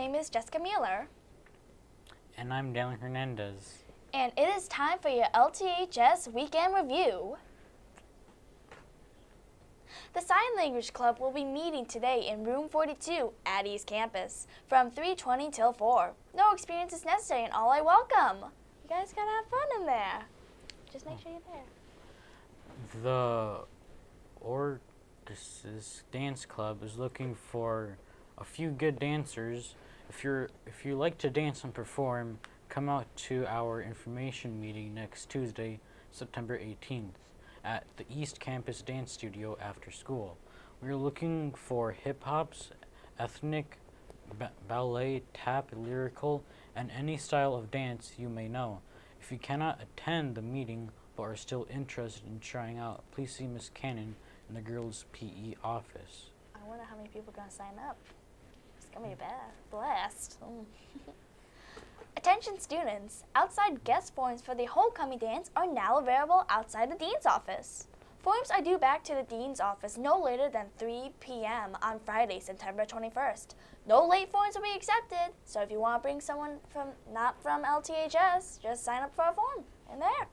name is Jessica Mueller. And I'm Dylan Hernandez. And it is time for your LTHS Weekend Review. The Sign Language Club will be meeting today in Room 42 at East Campus from 3:20 till 4. No experience is necessary and all are welcome. You guys gotta have fun in there. Just make sure you're there. The Orchesis Dance Club is looking for a few good dancers. If you like to dance and perform, come out to our information meeting next Tuesday, September 18th at the East Campus Dance Studio after school. We're looking for hip-hops, ethnic, ballet, tap, lyrical, and any style of dance you may know. If you cannot attend the meeting but are still interested in trying out, please see Ms. Cannon in the girls' PE office. I wonder how many people are going to sign up. It's going to be a blast. Attention students, outside guest forms for the homecoming dance are now available outside the Dean's office. Forms are due back to the Dean's office no later than 3 p.m. on Friday, September 21st. No late forms will be accepted, so if you want to bring someone not from LTHS, just sign up for a form in there.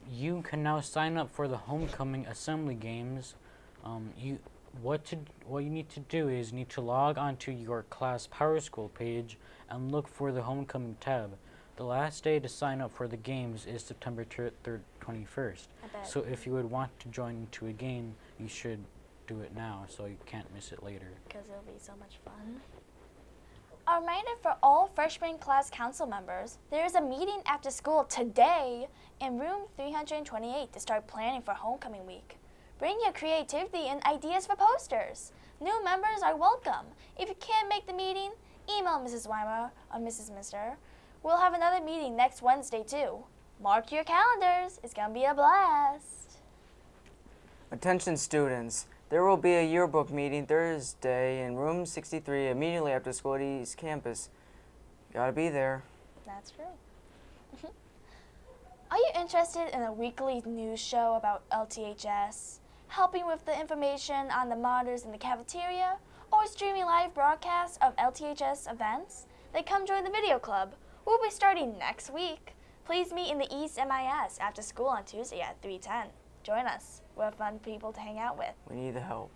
You can now sign up for the homecoming assembly games. What you need to do is you need to log onto your class Power School page and look for the homecoming tab. The last day to sign up for the games is September 21st. So if you would want to join into a game, you should do it now so you can't miss it later. Because it'll be so much fun. A reminder for all freshman class council members, there is a meeting after school today in room 328 to start planning for homecoming week. Bring your creativity and ideas for posters. New members are welcome. If you can't make the meeting, email Mrs. Weimer or Mrs. Mister. We'll have another meeting next Wednesday too. Mark your calendars. It's going to be a blast. Attention students, there will be a yearbook meeting Thursday in room 63 immediately after school at East Campus. Gotta be there. That's true. Are you interested in a weekly news show about LTHS? Helping with the information on the monitors in the cafeteria, or streaming live broadcasts of LTHS events? Then come join the video club. We'll be starting next week. Please meet in the East MIS after school on Tuesday at 3:10. Join us. We're fun people to hang out with. We need the help.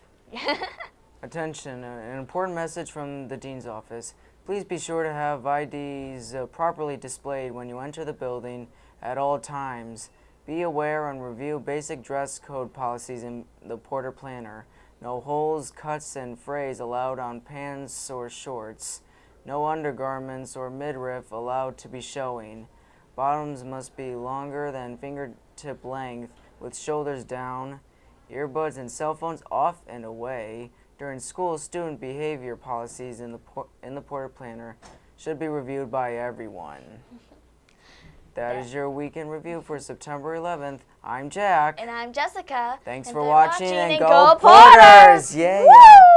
Attention, an important message from the Dean's office. Please be sure to have IDs properly displayed when you enter the building at all times. Be aware and review basic dress code policies in the Porter Planner. No holes, cuts, and frays allowed on pants or shorts. No undergarments or midriff allowed to be showing. Bottoms must be longer than fingertip length with shoulders down. Earbuds and cell phones off and away. During school, student behavior policies in the Porter Planner should be reviewed by everyone. That is your weekend review for September 11th. I'm Jack. And I'm Jessica. Thanks and for watching and and go Porters! Yay! Woo!